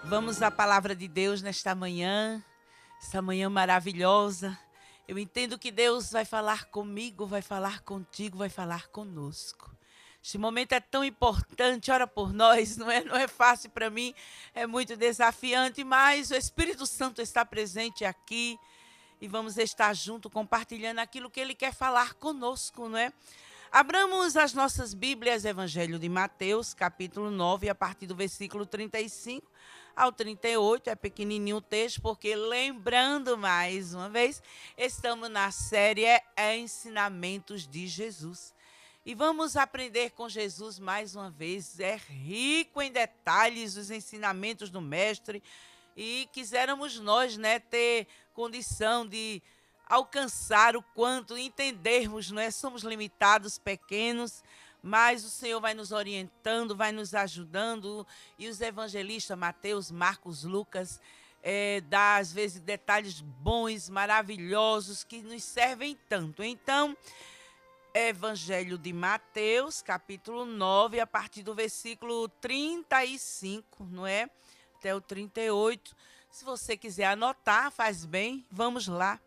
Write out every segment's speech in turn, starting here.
Vamos à palavra de Deus nesta manhã, essa manhã maravilhosa. Eu entendo que Deus vai falar comigo, vai falar contigo, vai falar conosco. Este momento é tão importante, ora por nós, não é fácil para mim, é muito desafiante, mas o Espírito Santo está presente aqui e vamos estar junto compartilhando aquilo que Ele quer falar conosco, não é? Abramos as nossas Bíblias, Evangelho de Mateus, capítulo 9, a partir do versículo 35 ao 38, é pequenininho o texto, porque lembrando mais uma vez, estamos na série Ensinamentos de Jesus. E vamos aprender com Jesus mais uma vez, é rico em detalhes os ensinamentos do Mestre, e quiséramos nós, ter condição de alcançar o quanto, entendermos, somos limitados, pequenos, mas o Senhor vai nos orientando, vai nos ajudando, e os evangelistas, Mateus, Marcos, Lucas, dá às vezes detalhes bons, maravilhosos, que nos servem tanto. Então, Evangelho de Mateus, capítulo 9, a partir do versículo 35, não é? Até o 38. Se você quiser anotar, faz bem, vamos lá.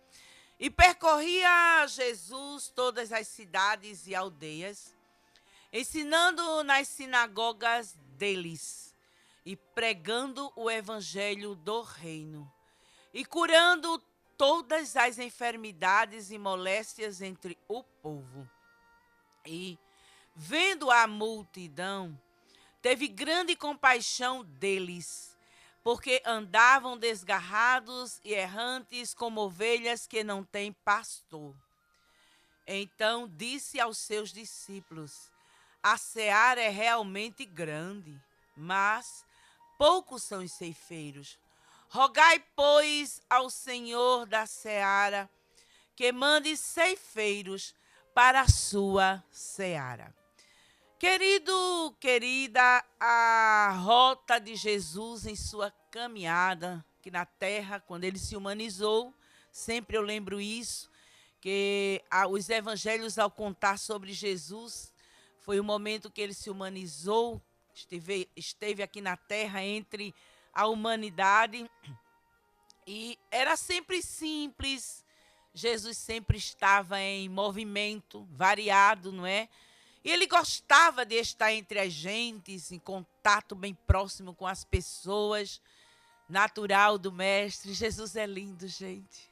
E percorria Jesus todas as cidades e aldeias, ensinando nas sinagogas deles e pregando o evangelho do reino e curando todas as enfermidades e moléstias entre o povo. E, vendo a multidão, teve grande compaixão deles, porque andavam desgarrados e errantes como ovelhas que não têm pastor. Então disse aos seus discípulos: a seara é realmente grande, mas poucos são os ceifeiros. Rogai, pois, ao Senhor da seara que mande ceifeiros para a sua seara. Querido, querida, a rota de Jesus em sua caminhada aqui na terra, quando ele se humanizou, sempre eu lembro isso, que os evangelhos, ao contar sobre Jesus, foi o momento que ele se humanizou, esteve aqui na terra entre a humanidade, e era sempre simples. Jesus sempre estava em movimento, variado, não é? E ele gostava de estar entre as gentes, em contato bem próximo com as pessoas, natural do Mestre. Jesus é lindo, gente.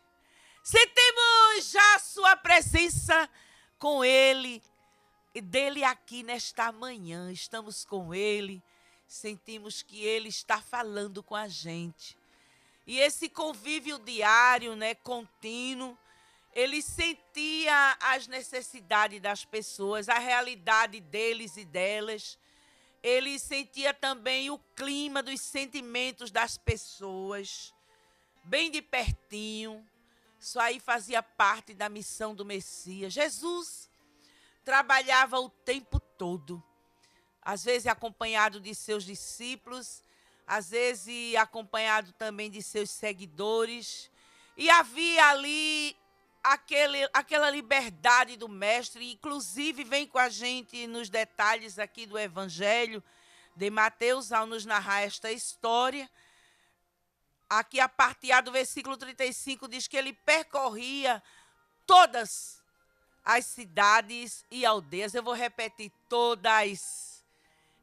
Sentimos já a sua presença com ele, e dele aqui nesta manhã. Estamos com ele, sentimos que ele está falando com a gente. E esse convívio diário, contínuo, ele sentia as necessidades das pessoas, a realidade deles e delas. Ele sentia também o clima dos sentimentos das pessoas, bem de pertinho. Isso aí fazia parte da missão do Messias. Jesus trabalhava o tempo todo, às vezes acompanhado de seus discípulos, às vezes acompanhado também de seus seguidores. E havia ali aquela liberdade do Mestre, inclusive vem com a gente nos detalhes aqui do Evangelho de Mateus, ao nos narrar esta história. Aqui, a partir do versículo 35, diz que ele percorria todas as cidades e aldeias. Eu vou repetir, todas.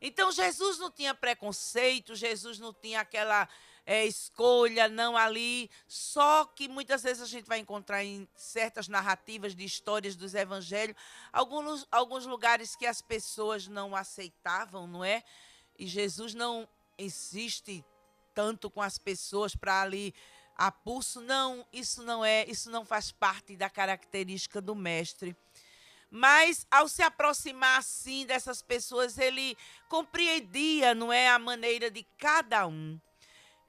Então, Jesus não tinha preconceito, Jesus não tinha aquela escolha, não ali. Só que muitas vezes a gente vai encontrar em certas narrativas de histórias dos evangelhos, alguns lugares que as pessoas não aceitavam, não é? E Jesus não insiste tanto com as pessoas para ali a pulso. Não, isso não faz parte da característica do Mestre. Mas, ao se aproximar assim dessas pessoas, ele compreendia, não é, a maneira de cada um.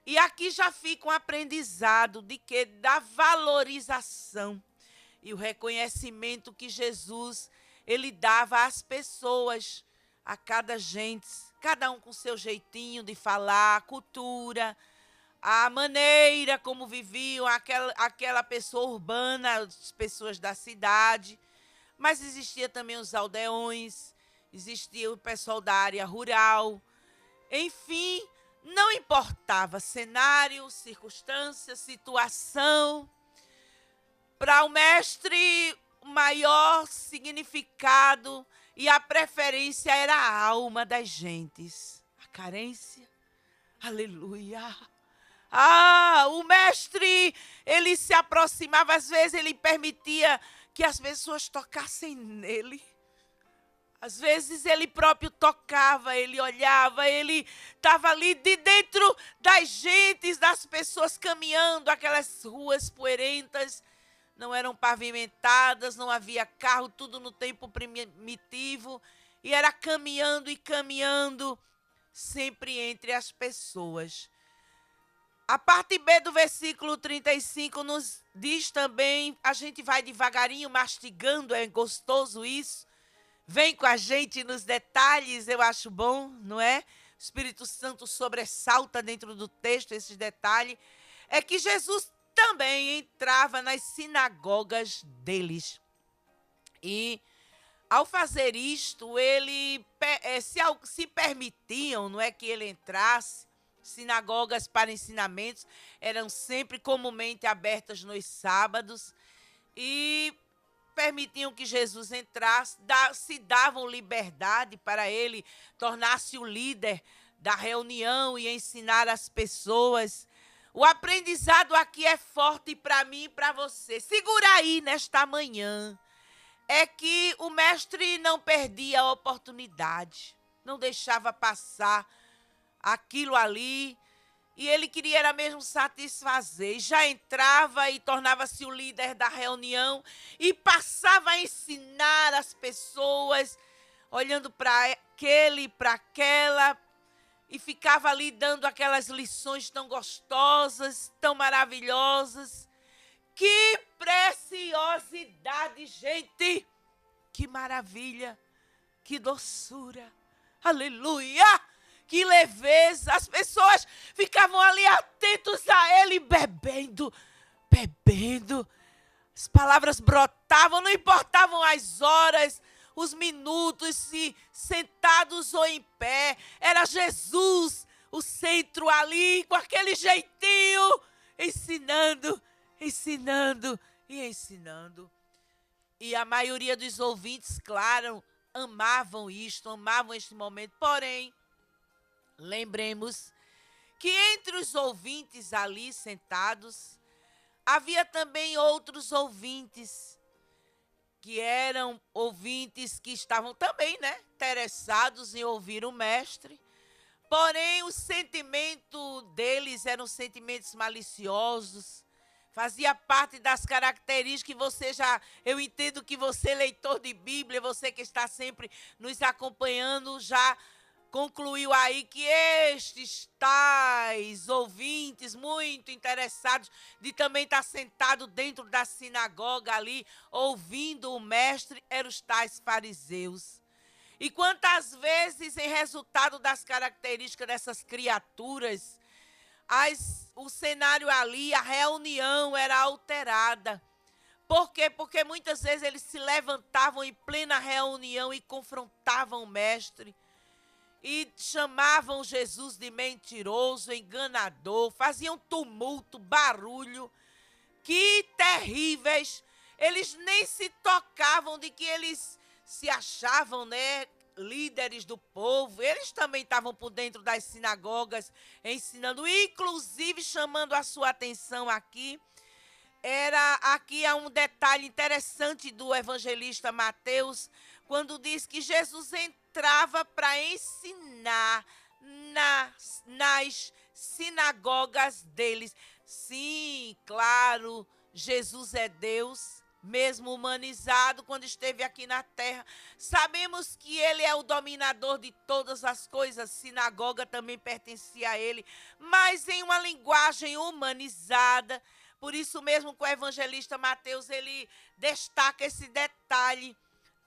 E aqui já fica um aprendizado de que da valorização e o reconhecimento que Jesus ele dava às pessoas, a cada gente, cada um com seu jeitinho de falar, a cultura, a maneira como viviam, aquela pessoa urbana, as pessoas da cidade. Mas existia também os aldeões, existia o pessoal da área rural. Enfim, Não importava cenário, circunstância, situação. Para o mestre, o maior significado e a preferência era a alma das gentes. A carência. Aleluia. O mestre, ele se aproximava, às vezes ele permitia que as pessoas tocassem nele. Às vezes ele próprio tocava, ele olhava, ele estava ali de dentro das gentes, das pessoas caminhando, aquelas ruas poeirentas, não eram pavimentadas, não havia carro, tudo no tempo primitivo, e era caminhando e caminhando, sempre entre as pessoas. A parte B do versículo 35 nos diz também, a gente vai devagarinho mastigando, é gostoso isso. Vem com a gente nos detalhes, eu acho bom, não é? O Espírito Santo sobressalta dentro do texto esses detalhes. É que Jesus também entrava nas sinagogas deles. E ao fazer isto, ele se permitiam, não é que ele entrasse. Sinagogas para ensinamentos eram sempre comumente abertas nos sábados e permitiam que Jesus entrasse, se davam liberdade para ele tornar-se o líder da reunião e ensinar as pessoas. O aprendizado aqui é forte para mim e para você. Segura aí nesta manhã. É que o mestre não perdia a oportunidade, não deixava passar aquilo ali, e ele queria era mesmo satisfazer. Já entrava e tornava-se o líder da reunião e passava a ensinar as pessoas, olhando para aquele, para aquela, e ficava ali dando aquelas lições tão gostosas, tão maravilhosas. Que preciosidade, gente! Que maravilha! Que doçura! Aleluia! Que leveza, as pessoas ficavam ali atentos a ele, bebendo. As palavras brotavam, não importavam as horas, os minutos, se sentados ou em pé. Era Jesus, o centro ali, com aquele jeitinho, ensinando e ensinando. E a maioria dos ouvintes, claro, amavam isto, amavam este momento, porém, lembremos que entre os ouvintes ali sentados, havia também outros ouvintes, que eram ouvintes que estavam também, interessados em ouvir o mestre, porém o sentimento deles eram sentimentos maliciosos, fazia parte das características que eu entendo que você, leitor de Bíblia, você que está sempre nos acompanhando, já concluiu aí que estes tais ouvintes muito interessados de também estar sentado dentro da sinagoga ali, ouvindo o mestre, eram os tais fariseus. E quantas vezes, em resultado das características dessas criaturas, o cenário ali, a reunião era alterada. Por quê? Porque muitas vezes eles se levantavam em plena reunião e confrontavam o mestre. E chamavam Jesus de mentiroso, enganador, faziam tumulto, barulho. Que terríveis! Eles nem se tocavam de que eles se achavam, líderes do povo. Eles também estavam por dentro das sinagogas ensinando, inclusive chamando a sua atenção aqui. Aqui há um detalhe interessante do evangelista Mateus, quando diz que Jesus entrava para ensinar nas sinagogas deles. Sim, claro, Jesus é Deus, mesmo humanizado, quando esteve aqui na terra. Sabemos que ele é o dominador de todas as coisas, sinagoga também pertencia a ele, mas em uma linguagem humanizada. Por isso mesmo que o evangelista Mateus, ele destaca esse detalhe,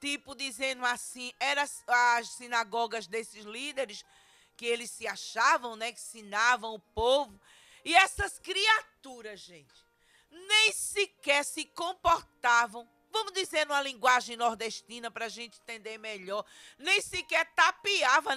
tipo dizendo assim, eram as sinagogas desses líderes, que eles se achavam, que ensinavam o povo. E essas criaturas, gente, nem sequer se comportavam, vamos dizer numa linguagem nordestina para a gente entender melhor, nem sequer tapeava,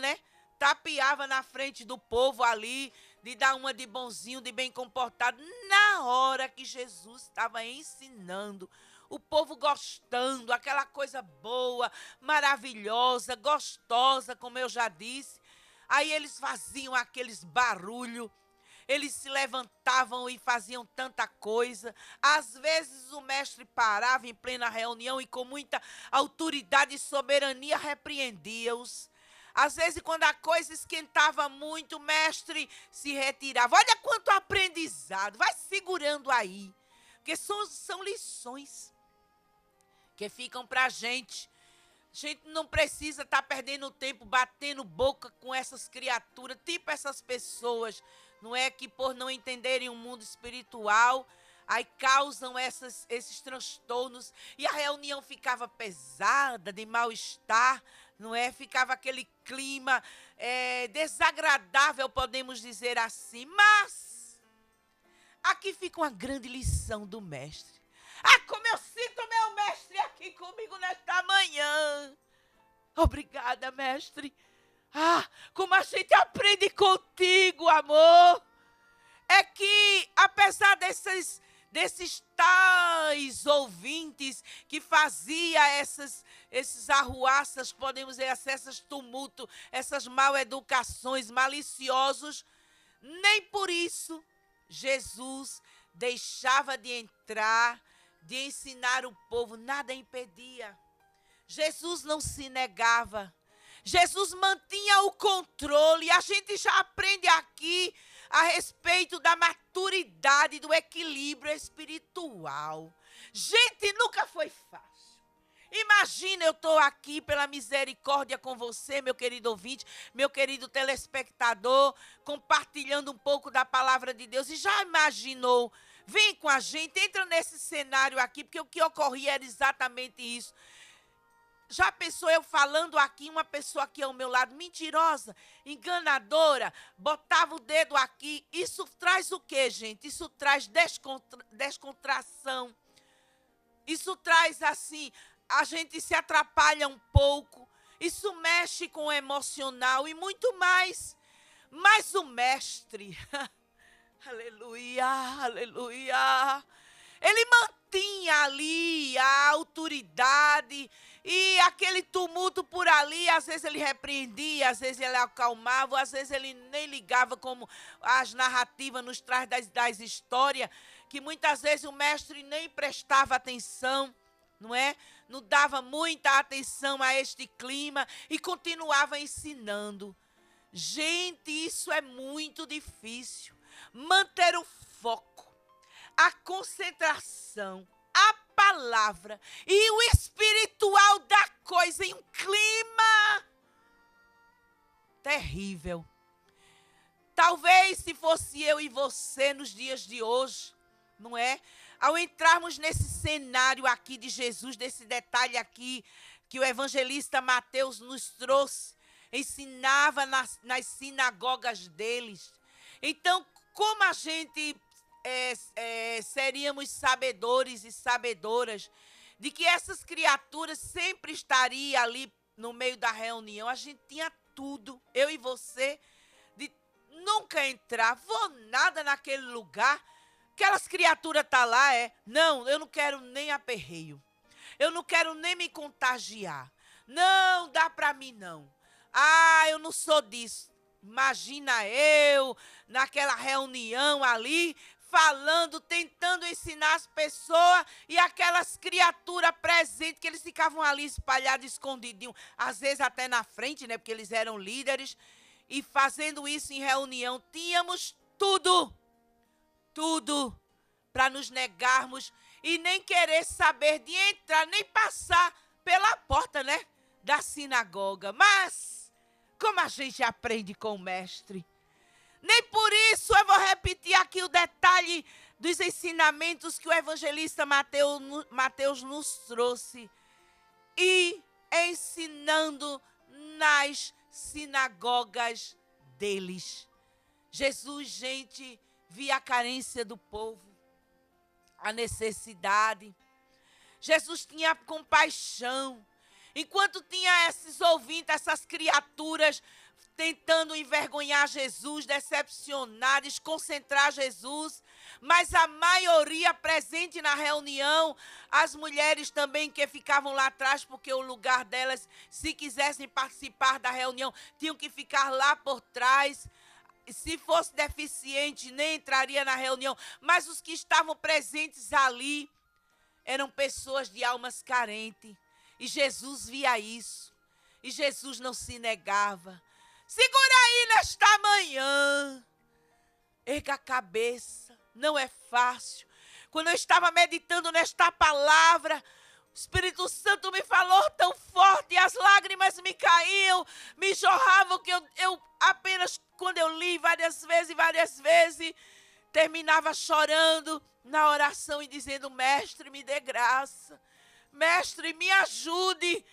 tapeava na frente do povo ali, de dar uma de bonzinho, de bem comportado. Na hora que Jesus estava ensinando, o povo gostando, aquela coisa boa, maravilhosa, gostosa, como eu já disse. Aí eles faziam aqueles barulhos, eles se levantavam e faziam tanta coisa. Às vezes o mestre parava em plena reunião e com muita autoridade e soberania repreendia-os. Às vezes, quando a coisa esquentava muito, o mestre se retirava. Olha quanto aprendizado, vai segurando aí, porque são lições que ficam para a gente. A gente não precisa estar perdendo tempo batendo boca com essas criaturas, tipo essas pessoas, não é, que por não entenderem o mundo espiritual, aí causam esses transtornos, e a reunião ficava pesada, de mal-estar, não é? Ficava aquele clima desagradável, podemos dizer assim. Mas aqui fica uma grande lição do mestre. Ah, como eu sinto meu mestre aqui comigo nesta manhã. Obrigada, mestre. Ah, como a gente aprende contigo, amor. É que, apesar desses tais ouvintes que fazia esses arruaças, podemos dizer assim, esses tumultos, essas mal-educações, maliciosos, nem por isso Jesus deixava de entrar, de ensinar o povo, nada impedia. Jesus não se negava. Jesus mantinha o controle. A gente já aprende aqui a respeito da maturidade, do equilíbrio espiritual. Gente, nunca foi fácil. Imagina, eu estou aqui pela misericórdia com você, meu querido ouvinte, meu querido telespectador, compartilhando um pouco da palavra de Deus. E já imaginou? Vem com a gente, entra nesse cenário aqui, porque o que ocorria era exatamente isso. Já pensou eu falando aqui, uma pessoa aqui ao meu lado, mentirosa, enganadora, botava o dedo aqui. Isso traz o quê, gente? Isso traz descontração. Isso traz, assim, a gente se atrapalha um pouco. Isso mexe com o emocional e muito mais. Mas o mestre, aleluia, aleluia, ele mantinha ali a autoridade e aquele tumulto por ali. Às vezes ele repreendia, às vezes ele acalmava, às vezes ele nem ligava, como as narrativas nos traz das histórias, que muitas vezes o mestre nem prestava atenção, não é? Não dava muita atenção a este clima e continuava ensinando. Gente, isso é muito difícil. Manter o foco, a concentração, a palavra e o espiritual da coisa em um clima terrível. Talvez se fosse eu e você nos dias de hoje, não é? Ao entrarmos nesse cenário aqui de Jesus, desse detalhe aqui que o evangelista Mateus nos trouxe, ensinava nas sinagogas deles. Então, como a gente seríamos sabedores e sabedoras de que essas criaturas sempre estariam ali no meio da reunião? A gente tinha tudo, eu e você, de nunca entrar, vou nada naquele lugar, aquelas criaturas tá lá, não, eu não quero nem aperreio, eu não quero nem me contagiar, não dá para mim não, eu não sou disso. Imagina eu naquela reunião ali, falando, tentando ensinar as pessoas e aquelas criaturas presentes que eles ficavam ali espalhados, escondidinhos, às vezes até na frente, né, porque eles eram líderes, e fazendo isso em reunião. Tínhamos tudo para nos negarmos e nem querer saber de entrar, nem passar pela porta, né, da sinagoga. Mas, como a gente aprende com o mestre, nem por isso eu vou repetir aqui o detalhe dos ensinamentos que o evangelista Mateus nos trouxe. E ensinando nas sinagogas deles. Jesus, gente, via a carência do povo, a necessidade. Jesus tinha compaixão. Enquanto tinha esses ouvintes, essas criaturas tentando envergonhar Jesus, decepcionar, desconcentrar Jesus, mas a maioria presente na reunião, as mulheres também que ficavam lá atrás, porque o lugar delas, se quisessem participar da reunião, tinham que ficar lá por trás. Se fosse deficiente, nem entraria na reunião, mas os que estavam presentes ali eram pessoas de almas carentes, e Jesus via isso, e Jesus não se negava. Segura aí nesta manhã, erga a cabeça, não é fácil. Quando eu estava meditando nesta palavra, o Espírito Santo me falou tão forte, as lágrimas me caíam, me jorravam, que eu apenas, quando eu li várias vezes, terminava chorando na oração e dizendo: Mestre, me dê graça, Mestre, me ajude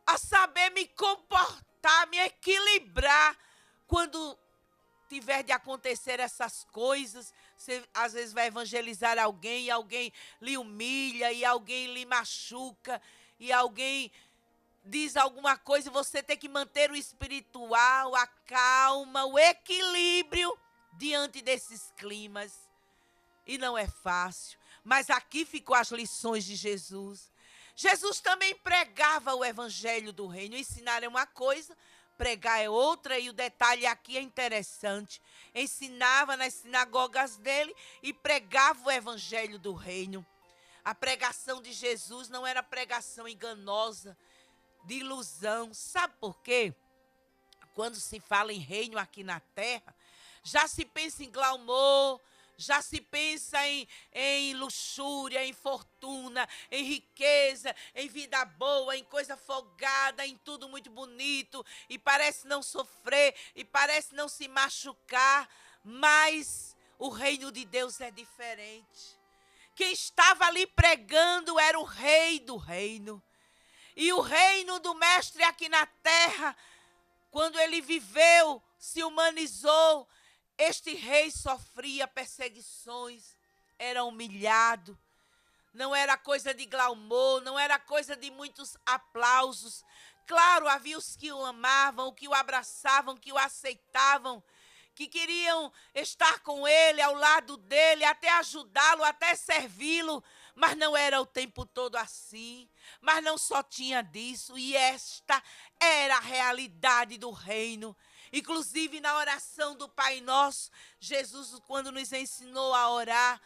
a saber me comportar, me equilibrar quando tiver de acontecer essas coisas. Você às vezes vai evangelizar alguém e alguém lhe humilha, e alguém lhe machuca, e alguém diz alguma coisa, e você tem que manter o espiritual, a calma, o equilíbrio diante desses climas. E não é fácil, mas aqui ficou as lições de Jesus. Jesus também pregava o evangelho do reino. Ensinar é uma coisa, pregar é outra, e o detalhe aqui é interessante. Ensinava nas sinagogas dele e pregava o evangelho do reino. A pregação de Jesus não era pregação enganosa, de ilusão. Sabe por quê? Quando se fala em reino aqui na terra, já se pensa em glamour, já se pensa em luxúria, em fortuna, em riqueza, em vida boa, em coisa folgada, em tudo muito bonito, e parece não sofrer, e parece não se machucar, mas o reino de Deus é diferente. Quem estava ali pregando era o rei do reino. E o reino do mestre aqui na terra, quando ele viveu, se humanizou, este rei sofria perseguições, era humilhado, não era coisa de glamour, não era coisa de muitos aplausos. Claro, havia os que o amavam, que o abraçavam, que o aceitavam, que queriam estar com ele, ao lado dele, até ajudá-lo, até servi-lo, mas não era o tempo todo assim, mas não só tinha disso, e esta era a realidade do reino. Inclusive na oração do Pai Nosso, Jesus, quando nos ensinou a orar,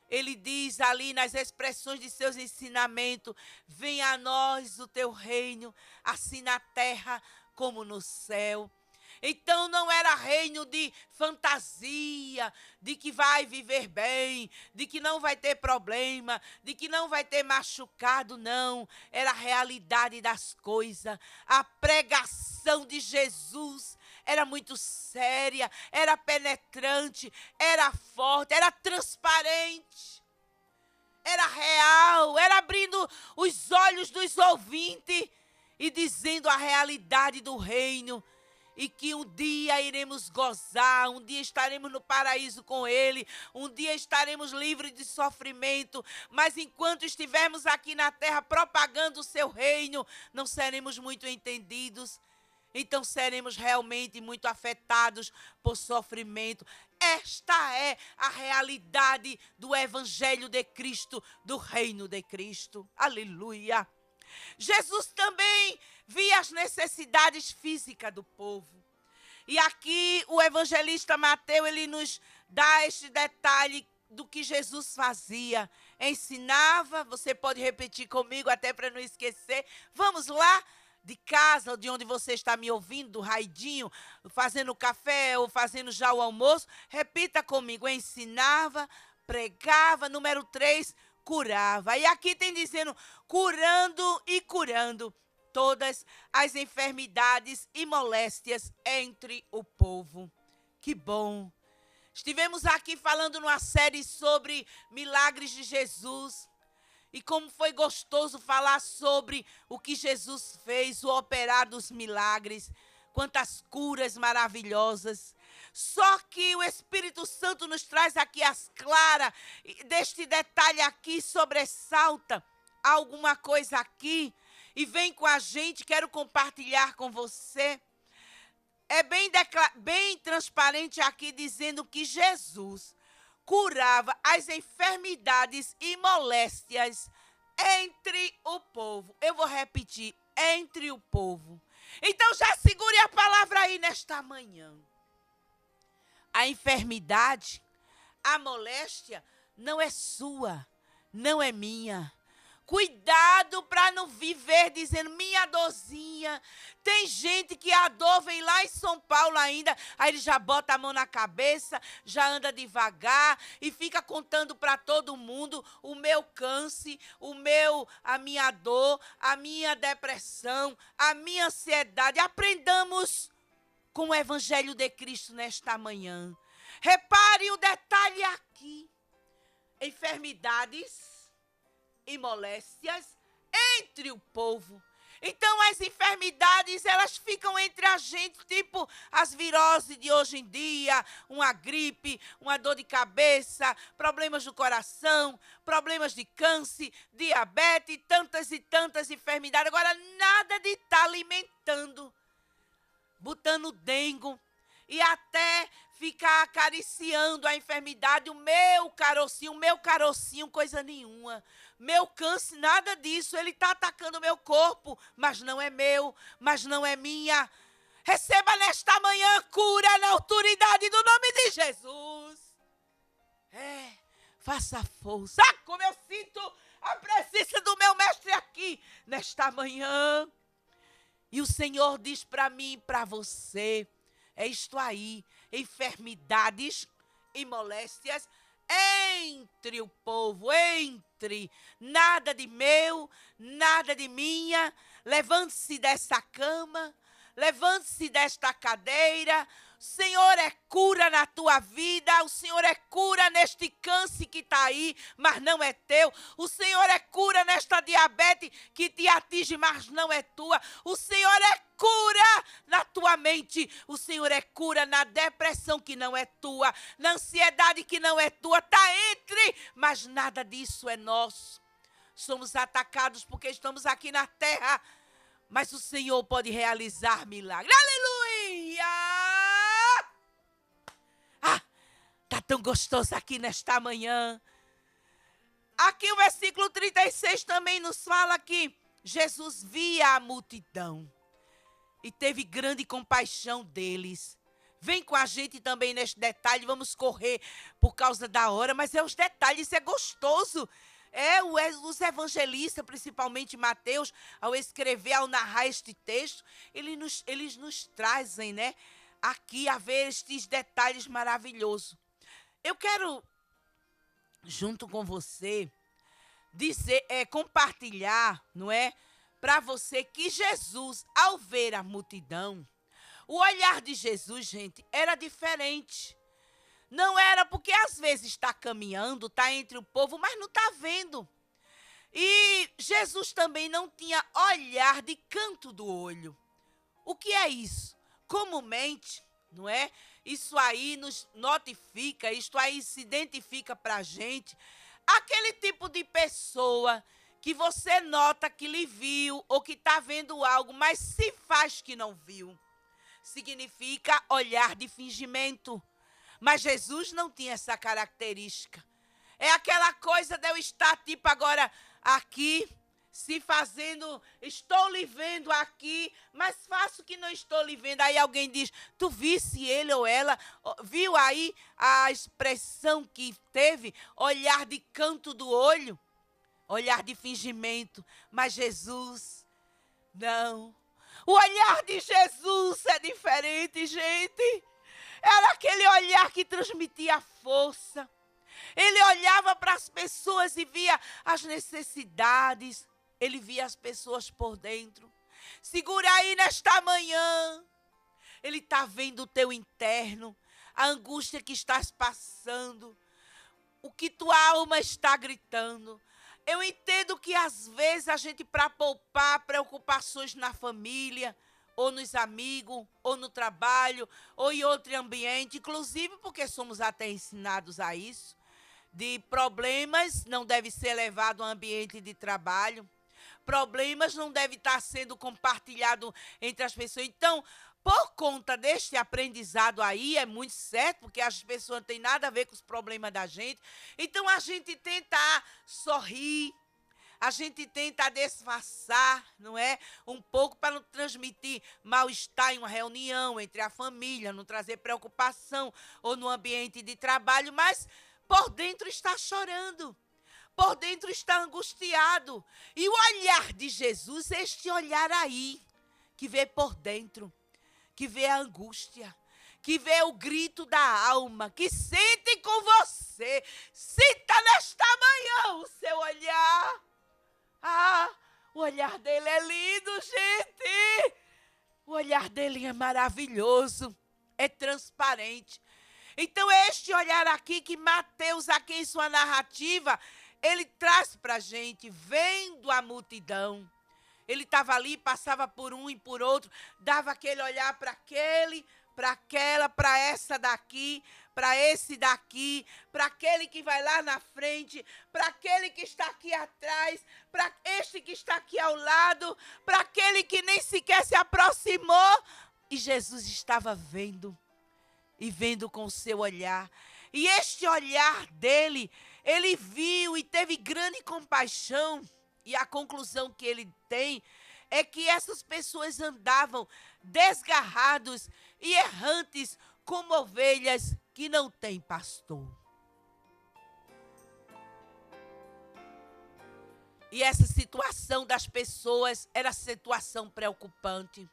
ele diz ali nas expressões de seus ensinamentos: venha a nós o teu reino, assim na terra como no céu. Então não era reino de fantasia, de que vai viver bem, de que não vai ter problema, de que não vai ter machucado, não. Era a realidade das coisas. A pregação de Jesus era muito séria, era penetrante, era forte, era transparente, era real, era abrindo os olhos dos ouvintes e dizendo a realidade do reino. E que um dia iremos gozar, um dia estaremos no paraíso com ele, um dia estaremos livres de sofrimento, mas enquanto estivermos aqui na terra propagando o seu reino, não seremos muito entendidos, então seremos realmente muito afetados por sofrimento. Esta é a realidade do evangelho de Cristo, do reino de Cristo. Aleluia! Jesus também via as necessidades físicas do povo. E aqui o evangelista Mateus, ele nos dá este detalhe do que Jesus fazia. Ensinava, você pode repetir comigo até para não esquecer. Vamos lá, de casa, de onde você está me ouvindo, do raidinho, fazendo café ou fazendo já o almoço. Repita comigo: ensinava, pregava. Número 3, curava. E aqui tem dizendo curando e curando todas as enfermidades e moléstias entre o povo. Que bom! Estivemos aqui falando numa série sobre milagres de Jesus. E como foi gostoso falar sobre o que Jesus fez, o operar dos milagres. Quantas curas maravilhosas. Só que o Espírito Santo nos traz aqui as claras, deste detalhe aqui sobressalta alguma coisa aqui, e vem com a gente, quero compartilhar com você. é bem transparente aqui, dizendo que Jesus curava as enfermidades e moléstias entre o povo. Eu vou repetir, entre o povo. Então já segure a palavra aí nesta manhã. A enfermidade, a moléstia não é sua, não é minha. Cuidado para não viver dizendo minha dorzinha. Tem gente que a dor vem lá em São Paulo ainda, aí ele já bota a mão na cabeça, já anda devagar e fica contando para todo mundo o meu câncer, a minha dor, a minha depressão, a minha ansiedade. Aprendamos com o Evangelho de Cristo nesta manhã. Repare o detalhe aqui. Enfermidades e moléstias entre o povo. Então, as enfermidades, elas ficam entre a gente, tipo as viroses de hoje em dia, uma gripe, uma dor de cabeça, problemas do coração, problemas de câncer, diabetes, tantas e tantas enfermidades. Agora, nada de estar alimentando, botando dengue e até ficar acariciando a enfermidade, o meu carocinho, coisa nenhuma. Meu câncer, nada disso. Ele está atacando o meu corpo, mas não é meu, mas não é minha. Receba nesta manhã cura na autoridade do nome de Jesus. Faça força. Como eu sinto a presença do meu mestre aqui nesta manhã. E o Senhor diz para mim e para você, é isto aí, enfermidades e moléstias entre o povo, nada de meu, nada de minha. Levante-se dessa cama, levante-se desta cadeira. O Senhor é cura na tua vida, o Senhor é cura neste câncer que está aí, mas não é teu. O Senhor é cura nesta diabetes que te atinge, mas não é tua. O Senhor é cura na tua mente, o Senhor é cura na depressão que não é tua, na ansiedade que não é tua, está entre, mas nada disso é nosso. Somos atacados porque estamos aqui na terra, mas o Senhor pode realizar milagres. Aleluia! Está tão gostoso aqui nesta manhã. Aqui o versículo 36 também nos fala que Jesus via a multidão e teve grande compaixão deles. Vem com a gente também neste detalhe, vamos correr por causa da hora, mas é os detalhes, é gostoso. Os evangelistas, principalmente Mateus, ao escrever, ao narrar este texto, eles nos trazem, né, aqui a ver estes detalhes maravilhosos. Eu quero, junto com você, compartilhar, não é, para você que Jesus, ao ver a multidão, o olhar de Jesus, gente, era diferente. Não era porque às vezes está caminhando, está entre o povo, mas não está vendo. E Jesus também não tinha olhar de canto do olho. O que é isso? Comumente, não é? Isso aí nos notifica, isto aí se identifica para a gente. Aquele tipo de pessoa que você nota que lhe viu ou que está vendo algo, mas se faz que não viu. Significa olhar de fingimento. Mas Jesus não tinha essa característica. É aquela coisa de eu estar tipo agora aqui, se fazendo, estou lhe vendo aqui, mas faço que não estou lhe vendo. Aí alguém diz, tu visse ele ou ela, viu aí a expressão que teve? Olhar de canto do olho, olhar de fingimento. Mas Jesus, não. O olhar de Jesus é diferente, gente. Era aquele olhar que transmitia força. Ele olhava para as pessoas e via as necessidades. Ele via as pessoas por dentro. Segura aí nesta manhã. Ele está vendo o teu interno, a angústia que estás passando, o que tua alma está gritando. Eu entendo que às vezes a gente, para poupar preocupações na família, ou nos amigos, ou no trabalho, ou em outro ambiente, inclusive porque somos até ensinados a isso, de problemas não deve ser levado ao ambiente de trabalho, problemas não devem estar sendo compartilhados entre as pessoas. Então, por conta deste aprendizado aí, é muito certo, porque as pessoas não têm nada a ver com os problemas da gente. Então, a gente tenta sorrir, a gente tenta disfarçar, não é? Um pouco para não transmitir mal-estar em uma reunião entre a família, não trazer preocupação ou no ambiente de trabalho, mas por dentro está chorando. Por dentro está angustiado. E o olhar de Jesus é este olhar aí, que vê por dentro, que vê a angústia, que vê o grito da alma, que sente com você. Sinta nesta manhã o seu olhar. Ah, o olhar dele é lindo, gente. O olhar dele é maravilhoso, é transparente. Então, este olhar aqui que Mateus, aqui em sua narrativa, ele traz para a gente, vendo a multidão. Ele estava ali, passava por um e por outro, dava aquele olhar para aquele, para aquela, para essa daqui, para esse daqui, para aquele que vai lá na frente, para aquele que está aqui atrás, para este que está aqui ao lado, para aquele que nem sequer se aproximou. E Jesus estava vendo, e vendo com o seu olhar. E este olhar dele, ele viu e teve grande compaixão. E a conclusão que ele tem é que essas pessoas andavam desgarrados e errantes como ovelhas que não têm pastor. E essa situação das pessoas era situação preocupante.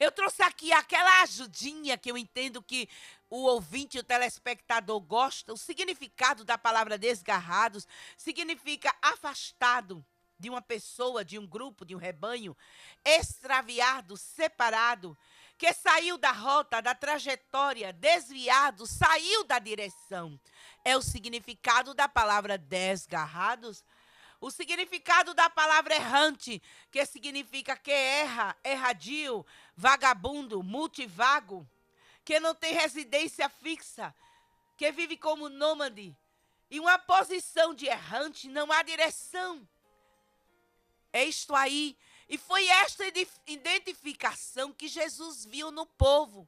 Eu trouxe aqui aquela ajudinha que eu entendo que o ouvinte e o telespectador gostam. O significado da palavra desgarrados significa afastado de uma pessoa, de um grupo, de um rebanho, extraviado, separado, que saiu da rota, da trajetória, desviado, saiu da direção. É o significado da palavra desgarrados. O significado da palavra errante, que significa que erra, erradio, vagabundo, multivago, que não tem residência fixa, que vive como nômade. Em uma posição de errante não há direção. É isto aí. E foi esta identificação que Jesus viu no povo.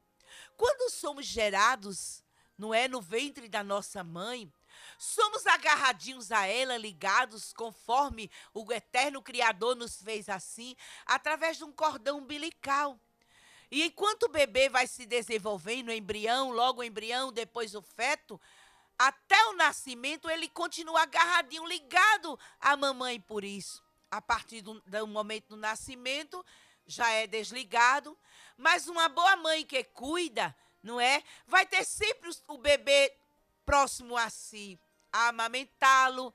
Quando somos gerados, não é, no ventre da nossa mãe, somos agarradinhos a ela, ligados, conforme o eterno Criador nos fez assim, através de um cordão umbilical. E enquanto o bebê vai se desenvolvendo, o embrião, logo o embrião, depois o feto, até o nascimento ele continua agarradinho, ligado à mamãe por isso. A partir do momento do nascimento, já é desligado. Mas uma boa mãe que cuida, não é? Vai ter sempre o bebê próximo a si, a amamentá-lo,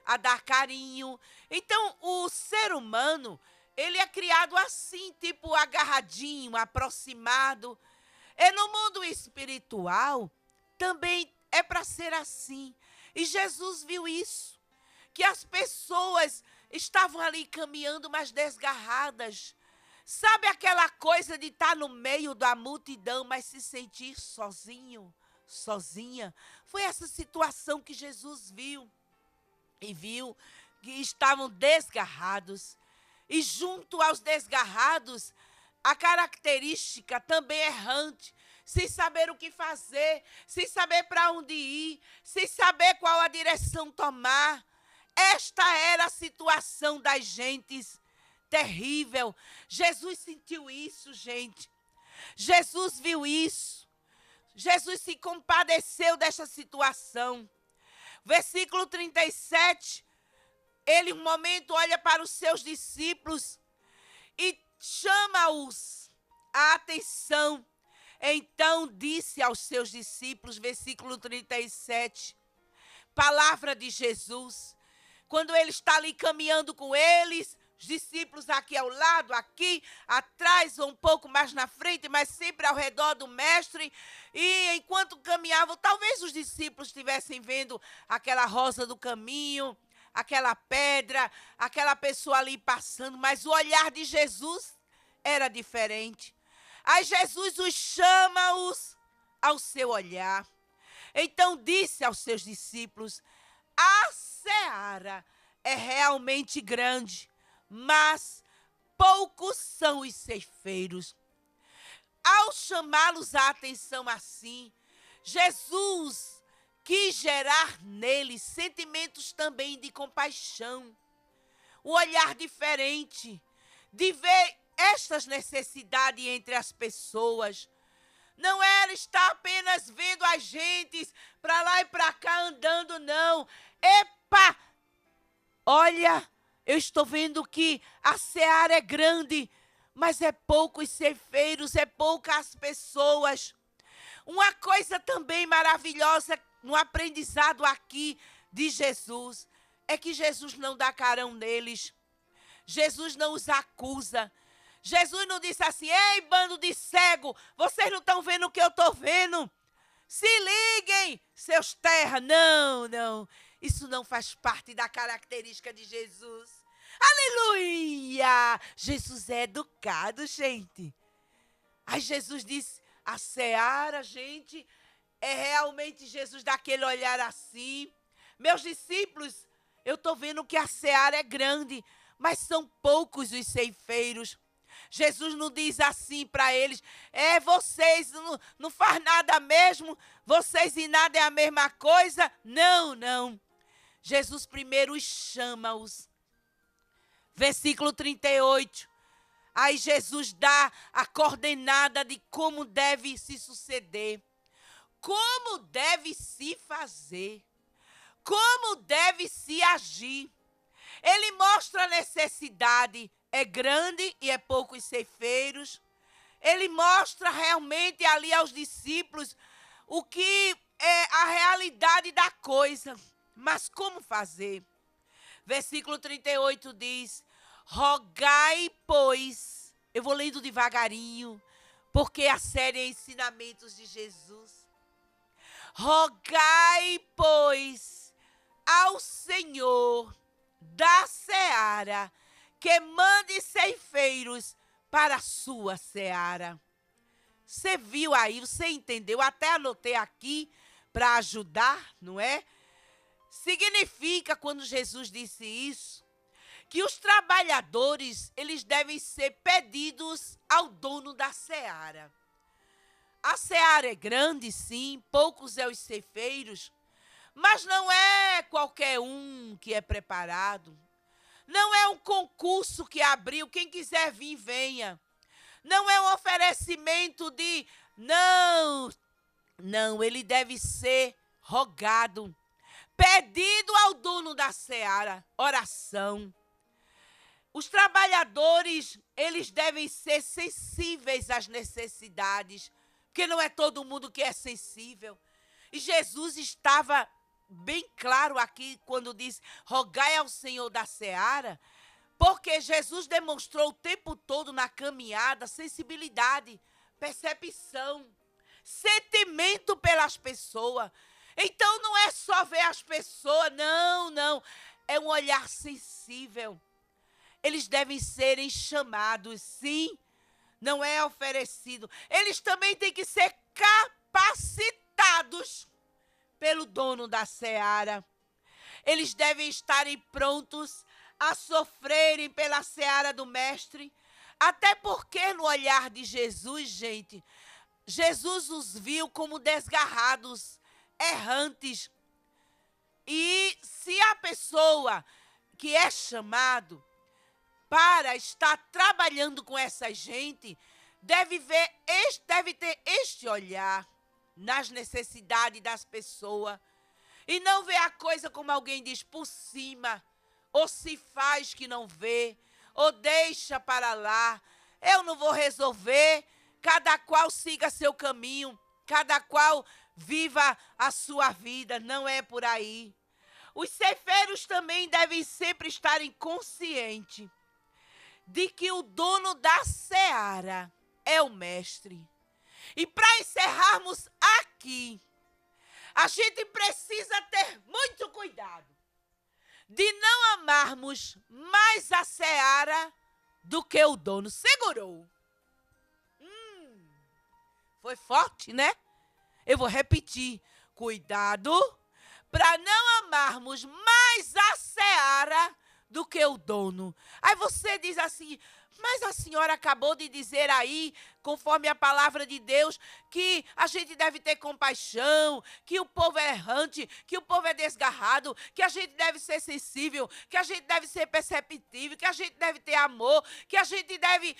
a dar carinho. Então, o ser humano, ele é criado assim, tipo agarradinho, aproximado. E no mundo espiritual, também é para ser assim. E Jesus viu isso, que as pessoas estavam ali caminhando, mas desgarradas. Sabe aquela coisa de estar no meio da multidão, mas se sentir sozinho, sozinha? Foi essa situação que Jesus viu. E viu que estavam desgarrados. E junto aos desgarrados, a característica também errante, sem saber o que fazer, sem saber para onde ir, sem saber qual a direção tomar. Esta era a situação das gentes, terrível. Jesus sentiu isso, gente. Jesus viu isso. Jesus se compadeceu desta situação. Versículo 37, ele um momento olha para os seus discípulos e chama-os a atenção. Então disse aos seus discípulos, versículo 37, palavra de Jesus, quando ele está ali caminhando com eles, os discípulos aqui ao lado, aqui atrás, ou um pouco mais na frente, mas sempre ao redor do mestre. E enquanto caminhavam, talvez os discípulos estivessem vendo aquela rosa do caminho, aquela pedra, aquela pessoa ali passando, mas o olhar de Jesus era diferente. Aí Jesus os chama-os ao seu olhar. Então disse aos seus discípulos, a seara é realmente grande, mas poucos são os ceifeiros. ao chamá-los a atenção assim, Jesus quis gerar neles sentimentos também de compaixão, um olhar diferente, de ver estas necessidades entre as pessoas. Não era estar apenas vendo as gentes para lá e para cá andando, não. Epa! Olha, eu estou vendo que a seara é grande, mas é poucos ceifeiros, é poucas pessoas. Uma coisa também maravilhosa no aprendizado aqui de Jesus é que Jesus não dá carão neles. Jesus não os acusa. Jesus não disse assim: ei, bando de cego, vocês não estão vendo o que eu estou vendo? Se liguem, seus terra. Não, não. Isso não faz parte da característica de Jesus. Aleluia! Jesus é educado, gente. Aí Jesus disse: a seara, gente, é realmente Jesus daquele olhar assim. Meus discípulos, eu estou vendo que a seara é grande, mas são poucos os ceifeiros. Jesus não diz assim para eles: vocês não faz nada mesmo, vocês e nada é a mesma coisa. Não, não. Jesus primeiro chama-os. Versículo 38. Aí Jesus dá a coordenada de como deve se suceder, como deve se fazer, como deve se agir. Ele mostra a necessidade, é grande e é poucos ceifeiros. Ele mostra realmente ali aos discípulos o que é a realidade da coisa, mas como fazer? Versículo 38 diz: rogai, pois, eu vou lendo devagarinho, porque a série é Ensinamentos de Jesus. Rogai, pois, ao Senhor da seara, que mande ceifeiros para a sua seara. Você viu aí, você entendeu? Até anotei aqui para ajudar, não é? Significa, quando Jesus disse isso, que os trabalhadores, eles devem ser pedidos ao dono da seara. A seara é grande, sim, poucos é os ceifeiros, mas não é qualquer um que é preparado. Não é um concurso que abriu, quem quiser vir, venha. Não é um oferecimento de... Não, ele deve ser rogado, pedido ao dono da seara, oração. Os trabalhadores, eles devem ser sensíveis às necessidades, porque não é todo mundo que é sensível. E Jesus estava bem claro aqui quando diz: rogai ao Senhor da seara, porque Jesus demonstrou o tempo todo na caminhada sensibilidade, percepção, sentimento pelas pessoas. Então não é só ver as pessoas, não. É um olhar sensível. Eles devem serem chamados, sim, não é oferecido. Eles também têm que ser capacitados pelo dono da seara. Eles devem estarem prontos a sofrerem pela seara do mestre, até porque no olhar de Jesus, gente, Jesus os viu como desgarrados, errantes. E se a pessoa que é chamado para estar trabalhando com essa gente, deve ter este olhar nas necessidades das pessoas, e não ver a coisa como alguém diz por cima, ou se faz que não vê, ou deixa para lá. Eu não vou resolver, cada qual siga seu caminho, cada qual viva a sua vida, não é por aí. Os ceifeiros também devem sempre estarem conscientes de que o dono da seara é o mestre. E para encerrarmos aqui, a gente precisa ter muito cuidado de não amarmos mais a seara do que o dono. Segurou. Foi forte, né? Eu vou repetir. Cuidado para não amarmos mais a seara do que o dono. Aí você diz assim, mas a senhora acabou de dizer aí, conforme a palavra de Deus, que a gente deve ter compaixão, que o povo é errante, que o povo é desgarrado, que a gente deve ser sensível, que a gente deve ser perceptível, que a gente deve ter amor, que a gente deve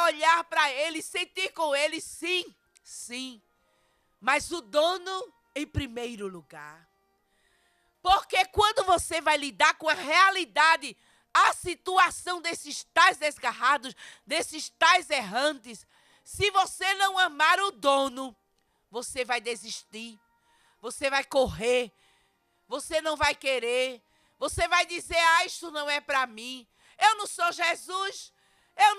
olhar para ele, sentir com ele, sim, sim. Mas o dono em primeiro lugar. Porque quando você vai lidar com a realidade, a situação desses tais desgarrados, desses tais errantes, se você não amar o dono, você vai desistir, você vai correr, você não vai querer, você vai dizer, isso não é para mim, eu não sou Jesus, eu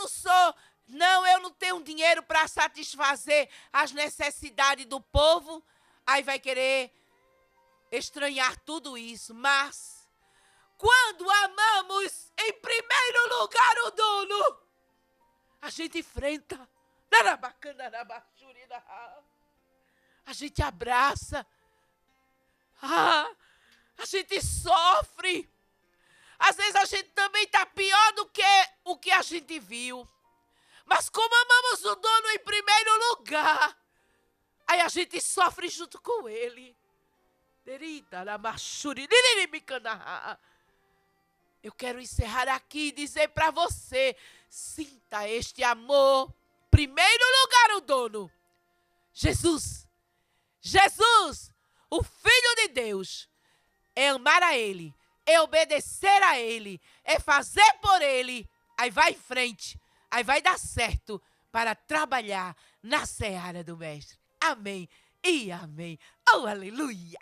não tenho dinheiro para satisfazer as necessidades do povo, aí vai querer estranhar tudo isso, mas quando amamos em primeiro lugar o dono, a gente enfrenta, a gente abraça, a gente sofre, às vezes a gente também está pior do que o que a gente viu, mas como amamos o dono em primeiro lugar, aí a gente sofre junto com ele. Eu quero encerrar aqui e dizer para você, sinta este amor. Primeiro lugar o dono, Jesus, o Filho de Deus, é amar a Ele, é obedecer a Ele, é fazer por Ele, aí vai em frente, aí vai dar certo para trabalhar na seara do Mestre. Amém e amém. Oh, aleluia!